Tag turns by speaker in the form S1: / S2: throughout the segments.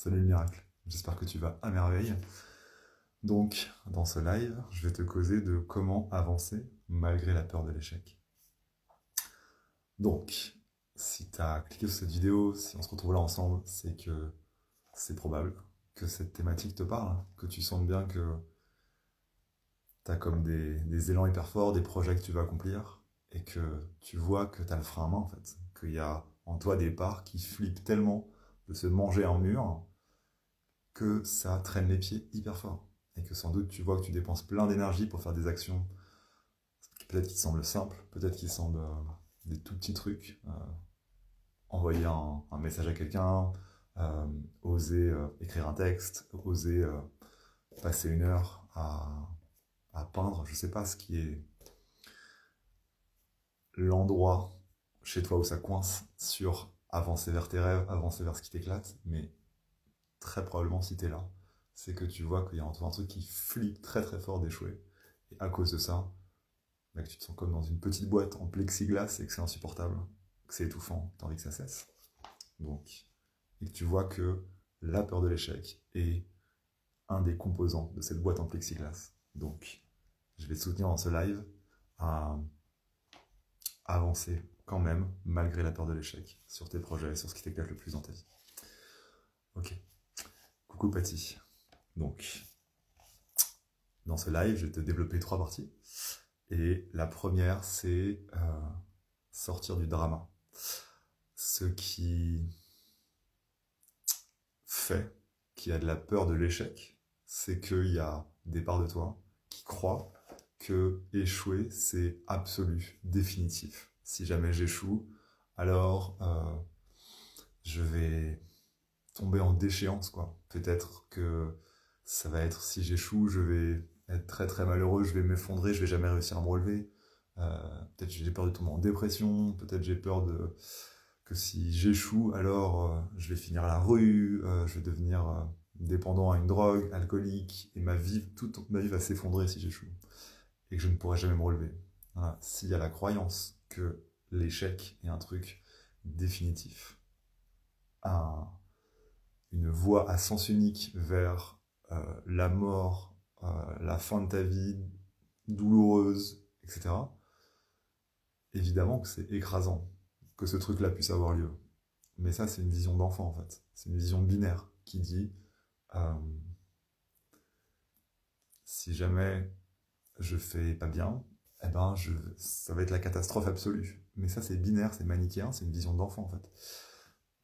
S1: Salut le miracle, j'espère que tu vas à merveille. Donc, dans ce live, je vais te causer de comment avancer malgré la peur de l'échec. Donc, si tu as cliqué sur cette vidéo, si on se retrouve là ensemble, c'est que c'est probable que cette thématique te parle, que tu sentes bien que tu as comme des élans hyper forts, des projets que tu veux accomplir, et que tu vois que tu as le frein à main en fait, qu'il y a en toi des parts qui flippent tellement de se manger un mur, que ça traîne les pieds hyper fort. Et que sans doute tu vois que tu dépenses plein d'énergie pour faire des actions, peut-être qui te semblent simples, peut-être qui semblent des tout petits trucs. Envoyer un message à quelqu'un, oser écrire un texte, oser passer une heure à peindre, je sais pas ce qui est l'endroit chez toi où ça coince sur avancer vers tes rêves, avancer vers ce qui t'éclate, mais très probablement si tu es là, c'est que tu vois qu'il y a en toi un truc qui flippe très très fort d'échouer. Et à cause de ça, bah, que tu te sens comme dans une petite boîte en plexiglas et que c'est insupportable, que c'est étouffant, que tu as envie que ça cesse. Donc, et que tu vois que la peur de l'échec est un des composants de cette boîte en plexiglas. Donc, je vais te soutenir dans ce live à avancer quand même, malgré la peur de l'échec, sur tes projets, sur ce qui t'éclate le plus dans ta vie. Ok. Coucou Patty. Donc, dans ce live, je vais te développer 3 parties. Et la première, c'est sortir du drama. Ce qui fait qu'il y a de la peur de l'échec, c'est qu'il y a des parts de toi qui croient que échouer, c'est absolu, définitif. Si jamais j'échoue, alors je vais tomber en déchéance, quoi. Peut-être que ça va être, si j'échoue, je vais être très très malheureux, je vais m'effondrer, je vais jamais réussir à me relever. Peut-être j'ai peur de tomber en dépression, peut-être j'ai peur que si j'échoue, alors je vais finir à la rue, je vais devenir dépendant à une drogue, alcoolique, et toute ma vie va s'effondrer si j'échoue, et que je ne pourrai jamais me relever. Voilà. S'il y a la croyance que l'échec est un truc définitif, une voie à sens unique vers la mort, la fin de ta vie douloureuse, etc., évidemment que c'est écrasant que ce truc-là puisse avoir lieu. Mais ça, c'est une vision d'enfant, en fait. C'est une vision binaire qui dit euh, si jamais je fais pas bien, eh ben ça va être la catastrophe absolue. Mais ça, c'est binaire, c'est manichéen, c'est une vision d'enfant, en fait.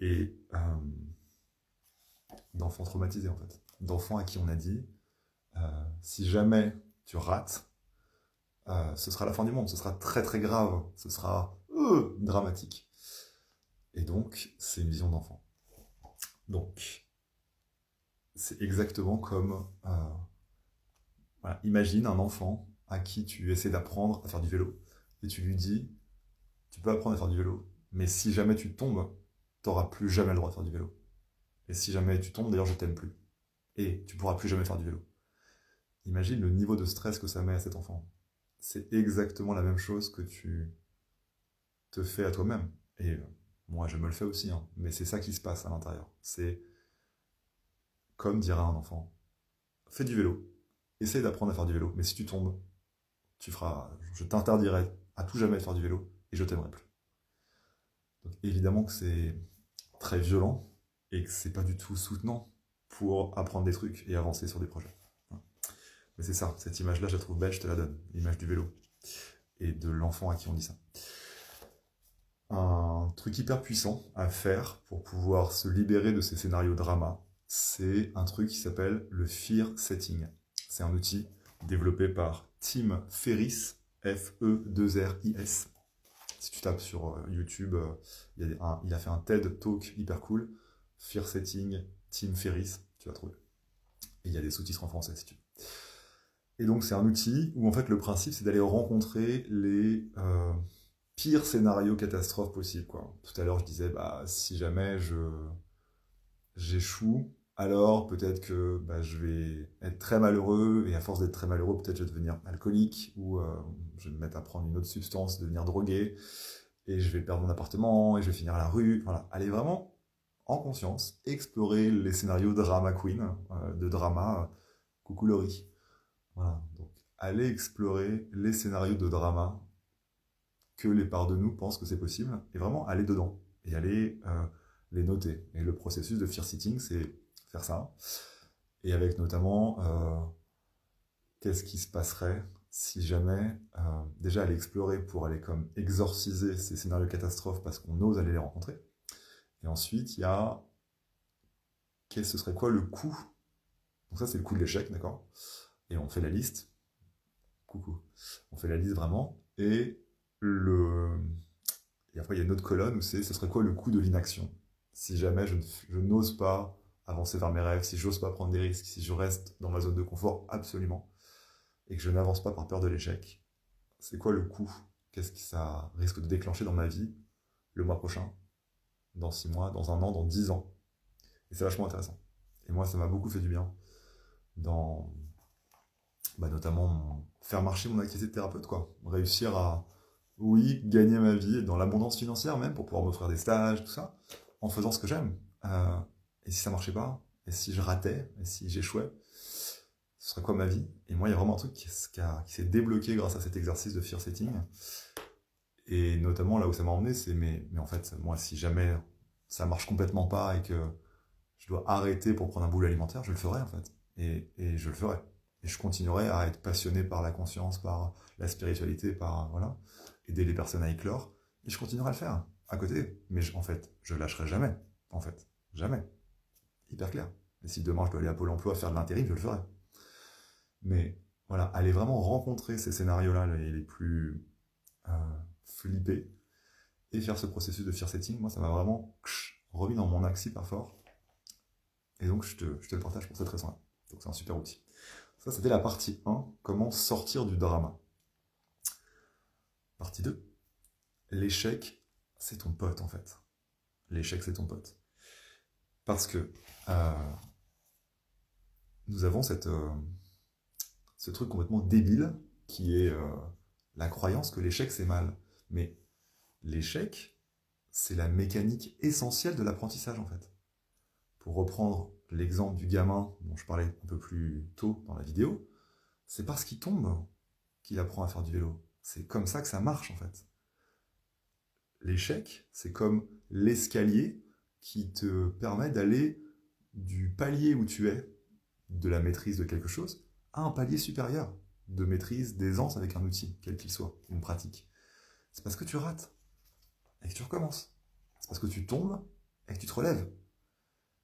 S1: Et d'enfant traumatisé, en fait. D'enfant à qui on a dit si jamais tu rates, ce sera la fin du monde, ce sera très très grave, ce sera dramatique. Et donc, c'est une vision d'enfant. Donc, c'est exactement comme... voilà, imagine un enfant à qui tu essaies d'apprendre à faire du vélo, et tu lui dis, tu peux apprendre à faire du vélo, mais si jamais tu tombes, tu n'auras plus jamais le droit de faire du vélo. Et si jamais tu tombes, d'ailleurs, je t'aime plus. Et tu pourras plus jamais faire du vélo. Imagine le niveau de stress que ça met à cet enfant. C'est exactement la même chose que tu te fais à toi-même. Et moi, je me le fais aussi, hein. Mais c'est ça qui se passe à l'intérieur. C'est comme dirait un enfant, fais du vélo, essaye d'apprendre à faire du vélo, mais si tu tombes, je t'interdirai à tout jamais de faire du vélo, et je t'aimerai plus. Donc évidemment que c'est très violent, et que c'est pas du tout soutenant pour apprendre des trucs et avancer sur des projets. Mais c'est ça, cette image-là, je la trouve belle, je te la donne, l'image du vélo, et de l'enfant à qui on dit ça. Un truc hyper puissant à faire pour pouvoir se libérer de ces scénarios drama, c'est un truc qui s'appelle le Fear Setting. C'est un outil développé par Tim Ferriss, F-E-2-R-I-S. Si tu tapes sur YouTube, il a fait un TED Talk hyper cool, Fear Setting, Tim Ferriss, tu vas trouver. Et il y a des sous-titres en français si tu veux. Et donc c'est un outil où en fait le principe c'est d'aller rencontrer les pires scénarios catastrophes possibles, quoi. Tout à l'heure je disais si jamais j'échoue, alors peut-être que je vais être très malheureux, et à force d'être très malheureux, peut-être je vais devenir alcoolique, ou je vais me mettre à prendre une autre substance, devenir drogué, et je vais perdre mon appartement, et je vais finir à la rue. Voilà, aller vraiment en conscience, explorer les scénarios drama queen, de drama, coucou Laurie. Voilà, donc aller explorer les scénarios de drama que les parts de nous pensent que c'est possible, et vraiment aller dedans, et aller les noter. Et le processus de fear sitting, c'est faire ça, et avec notamment qu'est-ce qui se passerait si jamais, déjà aller explorer pour aller comme exorciser ces scénarios catastrophes parce qu'on ose aller les rencontrer. Et ensuite, il y a ce serait quoi le coût. Donc ça, c'est le coût de l'échec, d'accord? Et on fait la liste. Coucou. On fait la liste vraiment. Et après, il y a une autre colonne où ce serait quoi le coût de l'inaction? Si jamais je n'ose pas avancer vers mes rêves, si j'ose pas prendre des risques, si je reste dans ma zone de confort absolument, et que je n'avance pas par peur de l'échec, c'est quoi le coût? Qu'est-ce que ça risque de déclencher dans ma vie le mois prochain, dans 6 mois, dans 1 an, dans 10 ans? Et c'est vachement intéressant. Et moi, ça m'a beaucoup fait du bien dans, notamment, faire marcher mon activité de thérapeute, quoi. Réussir à, oui, gagner ma vie dans l'abondance financière même, pour pouvoir m'offrir des stages, tout ça, en faisant ce que j'aime. Et si ça marchait pas? Et si je ratais? Et si j'échouais? Ce serait quoi ma vie? Et moi, il y a vraiment un truc qui s'est débloqué grâce à cet exercice de fear setting. Et notamment, là où ça m'a emmené, c'est, mais en fait, moi, si jamais ça marche complètement pas et que je dois arrêter pour prendre un boulot alimentaire, je le ferai, en fait. Et je le ferai. Et je continuerai à être passionné par la conscience, par la spiritualité, par, voilà, aider les personnes à éclore. Et je continuerai à le faire, à côté. Mais en fait, je lâcherai jamais. En fait, jamais. Hyper clair. Et si demain je dois aller à Pôle emploi faire de l'intérim, je le ferai. Mais voilà, aller vraiment rencontrer ces scénarios-là, les plus flippés, et faire ce processus de fear setting, moi, ça m'a vraiment remis dans mon axe hyper fort. Et donc, je te le partage pour cette raison-là. Donc, c'est un super outil. Ça, c'était la partie 1, comment sortir du drama. Partie 2, l'échec, c'est ton pote, en fait. L'échec, c'est ton pote. Parce que nous avons ce truc complètement débile qui est la croyance que l'échec, c'est mal. Mais l'échec, c'est la mécanique essentielle de l'apprentissage, en fait. Pour reprendre l'exemple du gamin dont je parlais un peu plus tôt dans la vidéo, c'est parce qu'il tombe qu'il apprend à faire du vélo. C'est comme ça que ça marche, en fait. L'échec, c'est comme l'escalier qui te permet d'aller du palier où tu es, de la maîtrise de quelque chose, à un palier supérieur, de maîtrise, d'aisance avec un outil, quel qu'il soit, une pratique. C'est parce que tu rates et que tu recommences. C'est parce que tu tombes et que tu te relèves.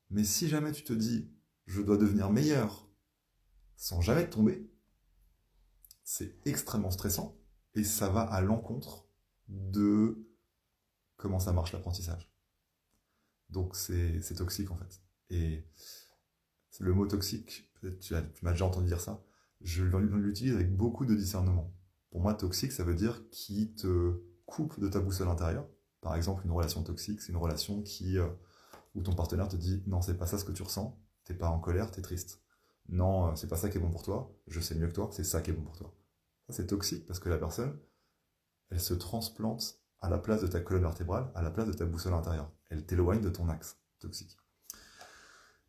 S1: Mais si jamais tu te dis « je dois devenir meilleur » sans jamais tomber, c'est extrêmement stressant et ça va à l'encontre de comment ça marche l'apprentissage. Donc c'est toxique en fait. Et le mot toxique, peut-être tu m'as déjà entendu dire ça, je l'utilise avec beaucoup de discernement. Pour moi, toxique, ça veut dire qui te coupe de ta boussole intérieure. Par exemple, une relation toxique, c'est une relation où ton partenaire te dit « non, c'est pas ça ce que tu ressens, t'es pas en colère, t'es triste. Non, c'est pas ça qui est bon pour toi, je sais mieux que toi, c'est ça qui est bon pour toi. » Ça, c'est toxique parce que la personne, elle se transplante à la place de ta colonne vertébrale, à la place de ta boussole intérieure. Elle t'éloigne de ton axe toxique.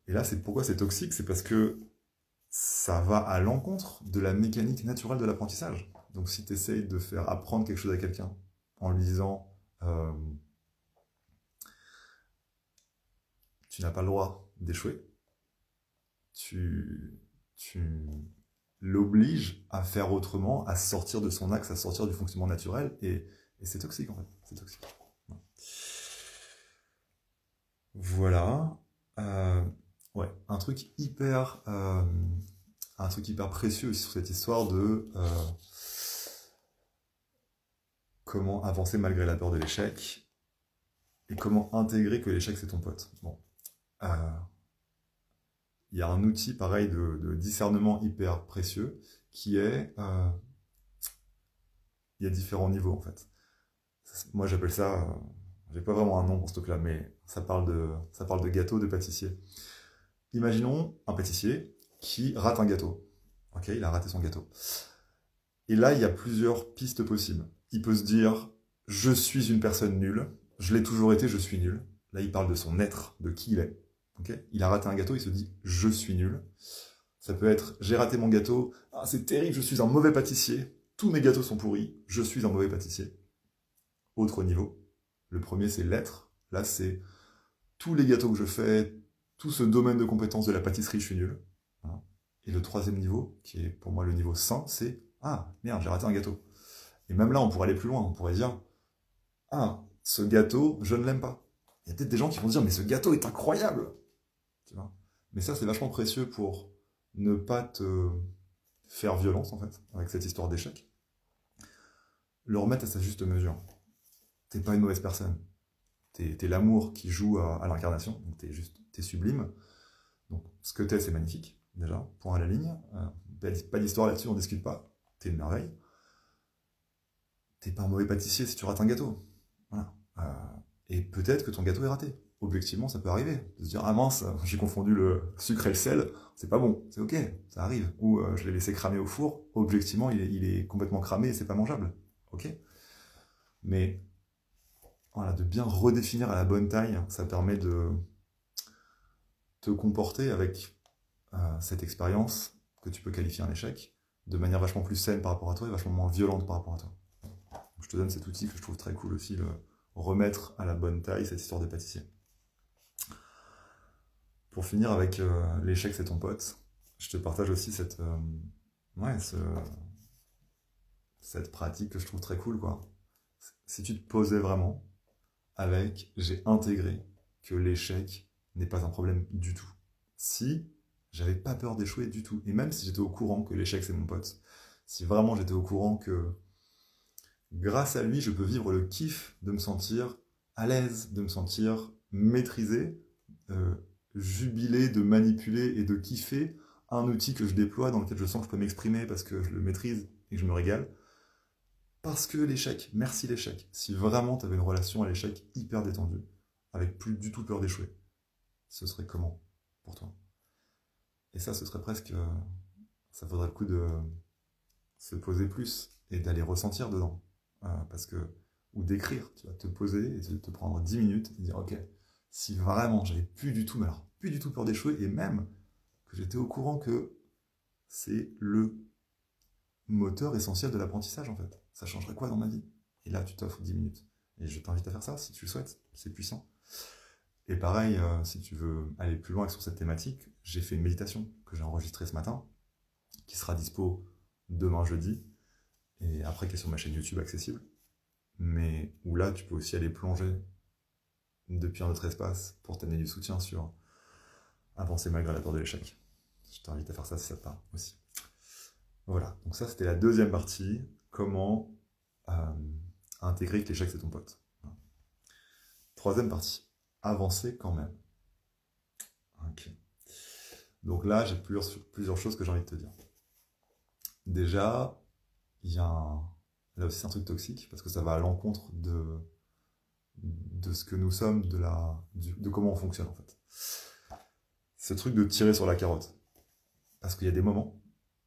S1: Et là, pourquoi c'est toxique? C'est parce que ça va à l'encontre de la mécanique naturelle de l'apprentissage. Donc si tu essayes de faire apprendre quelque chose à quelqu'un en lui disant tu n'as pas le droit d'échouer, tu l'obliges à faire autrement, à sortir de son axe, à sortir du fonctionnement naturel, et c'est toxique en fait. C'est toxique. Voilà. Ouais, un truc hyper précieux aussi sur cette histoire de comment avancer malgré la peur de l'échec et comment intégrer que l'échec c'est ton pote. Bon, il y a un outil pareil de discernement hyper précieux qui est il y a différents niveaux en fait. Moi j'appelle ça, j'ai pas vraiment un nom pour ce truc-là, mais ça parle de gâteau de pâtissier. Imaginons un pâtissier qui rate un gâteau. Ok, il a raté son gâteau. Et là, il y a plusieurs pistes possibles. Il peut se dire, je suis une personne nulle, je l'ai toujours été, je suis nul. Là, il parle de son être, de qui il est. Okay, il a raté un gâteau, il se dit « je suis nul ». Ça peut être « j'ai raté mon gâteau, ah, c'est terrible, je suis un mauvais pâtissier, tous mes gâteaux sont pourris, je suis un mauvais pâtissier ». Autre niveau. Le premier, c'est l'être. Là, c'est tous les gâteaux que je fais, tout ce domaine de compétences de la pâtisserie, je suis nul. Voilà. Et le troisième niveau, qui est pour moi le niveau sain, c'est « ah, merde, j'ai raté un gâteau ». Et même là, on pourrait aller plus loin, on pourrait dire « ah, ce gâteau, je ne l'aime pas ». Il y a peut-être des gens qui vont dire « mais ce gâteau est incroyable !» Tu vois. Mais ça, c'est vachement précieux pour ne pas te faire violence, en fait, avec cette histoire d'échec. Le remettre à sa juste mesure. T'es pas une mauvaise personne. T'es l'amour qui joue à l'incarnation, donc t'es sublime. Donc, ce que t'es, c'est magnifique, déjà, point à la ligne. Pas d'histoire là-dessus, on discute pas. T'es une merveille. T'es pas un mauvais pâtissier si tu rates un gâteau. Voilà. Et peut-être que ton gâteau est raté. Objectivement, ça peut arriver. De se dire, ah mince, j'ai confondu le sucre et le sel, c'est pas bon. C'est ok, ça arrive. Ou je l'ai laissé cramer au four, objectivement, il est complètement cramé et c'est pas mangeable. Ok. Mais voilà, de bien redéfinir à la bonne taille, ça permet de te comporter avec cette expérience que tu peux qualifier un échec de manière vachement plus saine par rapport à toi et vachement moins violente par rapport à toi. Donc, je te donne cet outil que je trouve très cool aussi, le remettre à la bonne taille cette histoire de pâtissier. Pour finir avec l'échec, c'est ton pote, je te partage aussi cette pratique que je trouve très cool, quoi. Si tu te posais vraiment avec j'ai intégré que l'échec n'est pas un problème du tout. Si j'avais pas peur d'échouer du tout, et même si j'étais au courant que l'échec c'est mon pote, si vraiment j'étais au courant que grâce à lui je peux vivre le kiff de me sentir à l'aise, de me sentir maîtrisé, jubilé, de manipuler et de kiffer un outil que je déploie dans lequel je sens que je peux m'exprimer parce que je le maîtrise et que je me régale. Parce que l'échec, merci l'échec. Si vraiment tu avais une relation à l'échec hyper détendue, avec plus du tout peur d'échouer, ce serait comment pour toi? Et ça, ce serait presque... ça vaudrait le coup de se poser plus et d'aller ressentir dedans. Parce que... Ou d'écrire, tu vas te poser et te prendre 10 minutes et dire, ok, si vraiment j'avais plus du tout, mais alors plus du tout peur d'échouer, et même que j'étais au courant que c'est le moteur essentiel de l'apprentissage en fait. Ça changerait quoi dans ma vie? Et là, tu t'offres 10 minutes. Et je t'invite à faire ça si tu le souhaites, c'est puissant. Et pareil, si tu veux aller plus loin sur cette thématique, j'ai fait une méditation que j'ai enregistrée ce matin, qui sera dispo demain jeudi, et après qui est sur ma chaîne YouTube accessible, mais où là, tu peux aussi aller plonger depuis un autre espace pour t'amener du soutien sur avancer malgré la peur de l'échec. Je t'invite à faire ça si ça te parle aussi. Voilà, donc ça c'était la deuxième partie, comment intégrer que l'échec c'est ton pote. Troisième partie, avancer quand même. Ok. Donc là j'ai plusieurs choses que j'ai envie de te dire. Déjà, il y a là aussi c'est un truc toxique, parce que ça va à l'encontre de ce que nous sommes, de comment on fonctionne en fait. Ce truc de tirer sur la carotte. Parce qu'il y a des moments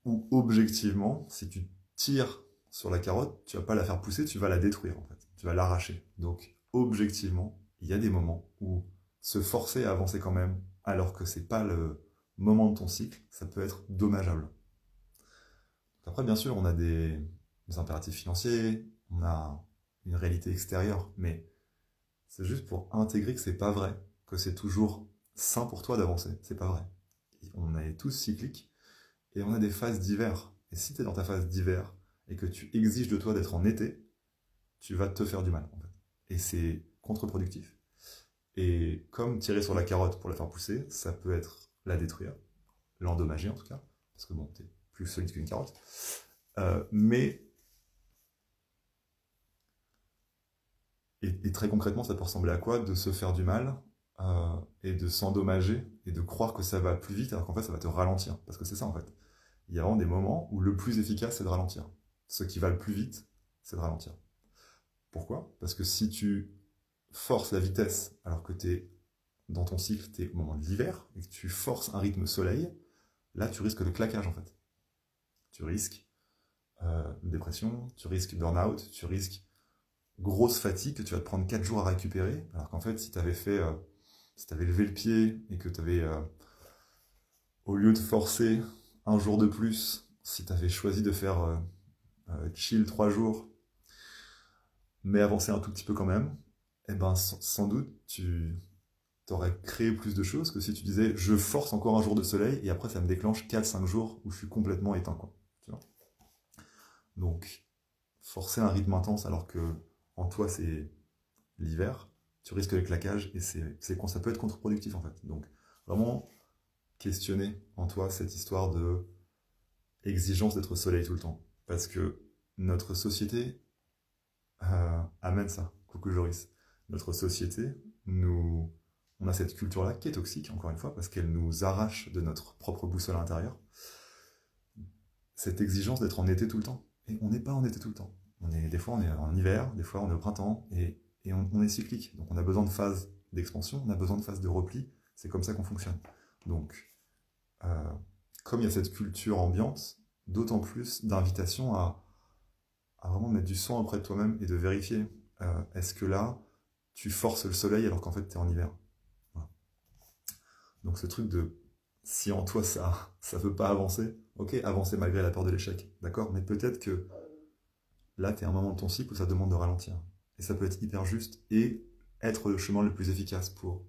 S1: où, objectivement, si tu tires sur la carotte, tu vas pas la faire pousser, tu vas la détruire, en fait. Tu vas l'arracher. Donc, objectivement, il y a des moments où se forcer à avancer quand même, alors que c'est pas le moment de ton cycle, ça peut être dommageable. Après, bien sûr, on a des impératifs financiers, on a une réalité extérieure, mais c'est juste pour intégrer que c'est pas vrai, que c'est toujours sain pour toi d'avancer. C'est pas vrai. On est tous cycliques, et on a des phases d'hiver. Et si tu es dans ta phase d'hiver, et que tu exiges de toi d'être en été, tu vas te faire du mal, en fait. Et c'est contre-productif. Et comme tirer sur la carotte pour la faire pousser, ça peut être la détruire, l'endommager en tout cas, parce que bon, t'es plus solide qu'une carotte. Et très concrètement, ça peut ressembler à quoi? De se faire du mal, et de s'endommager, et de croire que ça va plus vite, alors qu'en fait ça va te ralentir. Parce que c'est ça en fait. Il y a vraiment des moments où le plus efficace c'est de ralentir. Ce qui va le plus vite, c'est de ralentir. Pourquoi? Parce que si tu forces la vitesse alors que tu es dans ton cycle, tu es au moment de l'hiver, et que tu forces un rythme soleil, là tu risques le claquage en fait. Tu risques une dépression, tu risques burn-out, tu risques grosse fatigue que tu vas te prendre 4 jours à récupérer, alors qu'en fait, si tu avais si tu avais levé le pied et que tu avais, au lieu de forcer un jour de plus, si tu avais choisi de faire chill 3 jours, mais avancer un tout petit peu quand même, eh ben, sans doute, tu aurais créé plus de choses que si tu disais je force encore un jour de soleil et après ça me déclenche 4-5 jours où je suis complètement éteint, quoi. Tu vois. Donc, forcer un rythme intense alors que en toi c'est l'hiver, tu risques le claquage et ça peut être contre-productif en fait. Donc, vraiment questionner en toi cette histoire de exigence d'être au soleil tout le temps. Parce que notre société amène ça. Coucou Joris. Notre société, on a cette culture-là qui est toxique, encore une fois, parce qu'elle nous arrache de notre propre boussole intérieure. Cette exigence d'être en été tout le temps. Et on n'est pas en été tout le temps. Des fois, on est en hiver, des fois, on est au printemps, et on est cyclique. Donc, on a besoin de phases d'expansion, on a besoin de phases de repli. C'est comme ça qu'on fonctionne. Donc, comme il y a cette culture ambiante, d'autant plus d'invitation à vraiment mettre du sang auprès de toi-même et de vérifier est-ce que là, tu forces le soleil alors qu'en fait, tu es en hiver. Voilà. Donc, ce truc de si en toi ça veut pas avancer, ok, avancer malgré la peur de l'échec, d'accord, mais peut-être que là, tu es à un moment de ton cycle où ça demande de ralentir. Et ça peut être hyper juste et être le chemin le plus efficace pour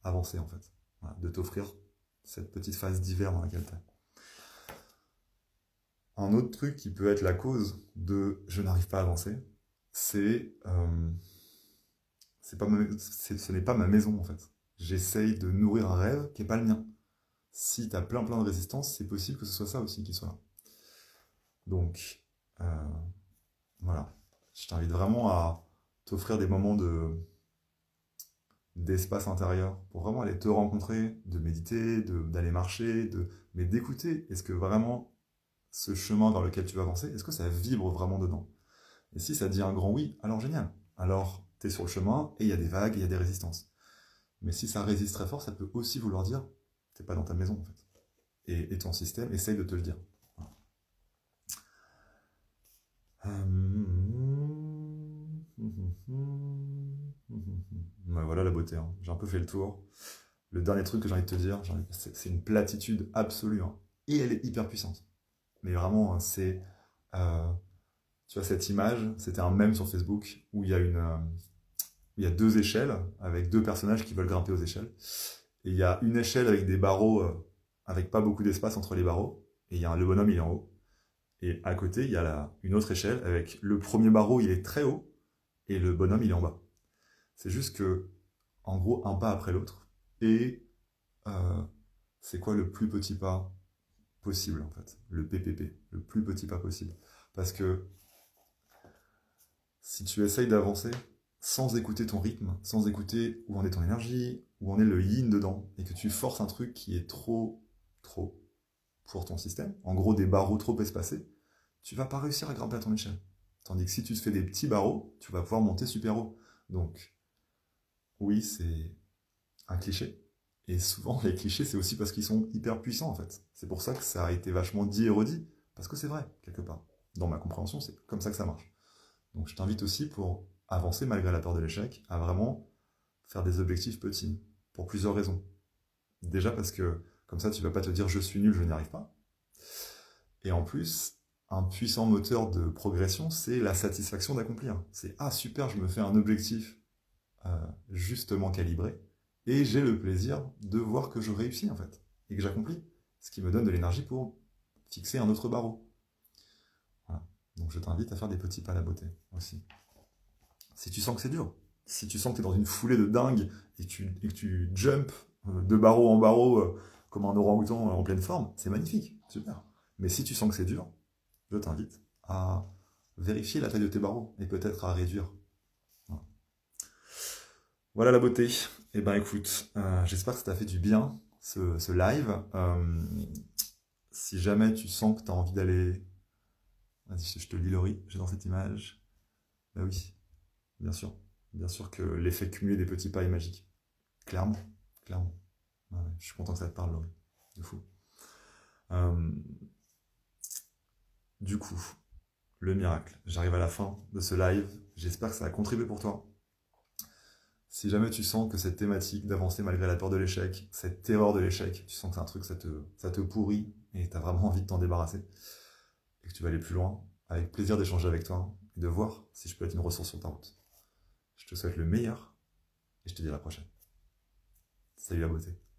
S1: avancer, en fait. Voilà, de t'offrir cette petite phase d'hiver dans laquelle tu es. Un autre truc qui peut être la cause de je n'arrive pas à avancer, ce n'est pas ma maison, en fait. J'essaye de nourrir un rêve qui n'est pas le mien. Si tu as plein de résistance, c'est possible que ce soit ça aussi qui soit là. Donc, voilà. Je t'invite vraiment à t'offrir des moments d'espace intérieur pour vraiment aller te rencontrer, de méditer, d'aller marcher, mais d'écouter. Est-ce que vraiment ce chemin vers lequel tu vas avancer, est-ce que ça vibre vraiment dedans? Et si ça dit un grand oui, alors génial. Alors, tu es sur le chemin et il y a des vagues, il y a des résistances. Mais si ça résiste très fort, ça peut aussi vouloir dire t'es pas dans ta maison en fait. Et ton système essaye de te le dire. Voilà la beauté. Hein. J'ai un peu fait le tour. Le dernier truc que j'ai envie de te dire, c'est une platitude absolue. Hein. Et elle est hyper puissante. Mais vraiment, c'est... tu vois, cette image, c'était un mème sur Facebook où il y a 2 échelles avec 2 personnages qui veulent grimper aux échelles. Et il y a une échelle avec des barreaux, avec pas beaucoup d'espace entre les barreaux. Et le bonhomme, il est en haut. Et à côté, il y a une autre échelle avec le premier barreau, il est très haut. Et le bonhomme, il est en bas. C'est juste que, en gros, un pas après l'autre. Et c'est quoi le plus petit pas possible, en fait? Le PPP, le plus petit pas possible. Parce que si tu essayes d'avancer sans écouter ton rythme, sans écouter où en est ton énergie, où en est le yin dedans, et que tu forces un truc qui est trop pour ton système, en gros des barreaux trop espacés, tu vas pas réussir à grimper à ton échelle. Tandis que si tu te fais des petits barreaux, tu vas pouvoir monter super haut. Donc, oui, c'est un cliché. Et souvent, les clichés, c'est aussi parce qu'ils sont hyper puissants, en fait. C'est pour ça que ça a été vachement dit et redit. Parce que c'est vrai, quelque part. Dans ma compréhension, c'est comme ça que ça marche. Donc, je t'invite aussi, pour avancer malgré la peur de l'échec, à vraiment faire des objectifs petits. Pour plusieurs raisons. Déjà parce que, comme ça, tu vas pas te dire « je suis nul, je n'y arrive pas ». Et en plus, un puissant moteur de progression, c'est la satisfaction d'accomplir. C'est « ah super, je me fais un objectif justement calibré, et j'ai le plaisir de voir que je réussis en fait, et que j'accomplis, ce qui me donne de l'énergie pour fixer un autre barreau. » Voilà. Donc je t'invite à faire des petits pas à la beauté aussi. Si tu sens que c'est dur, si tu sens que tu es dans une foulée de dingue, et que tu jumps de barreau en barreau comme un orang-outan en pleine forme, c'est magnifique, super. Mais si tu sens que c'est dur, je t'invite à vérifier la taille de tes barreaux, et peut-être à réduire. Voilà la beauté. Eh ben écoute, j'espère que ça t'a fait du bien, ce live. Si jamais tu sens que tu as envie d'aller... Vas-y, je te lis Laurie, j'ai dans cette image. Bah oui, bien sûr. Bien sûr que l'effet cumulé des petits pas est magique. Clairement, clairement. Ouais, je suis content que ça te parle, Laurie. De fou. Du coup, le miracle. J'arrive à la fin de ce live. J'espère que ça a contribué pour toi. Si jamais tu sens que cette thématique d'avancer malgré la peur de l'échec, cette terreur de l'échec, tu sens que c'est un truc, ça te pourrit et tu as vraiment envie de t'en débarrasser et que tu vas aller plus loin, avec plaisir d'échanger avec toi et de voir si je peux être une ressource sur ta route. Je te souhaite le meilleur et je te dis à la prochaine. Salut la beauté.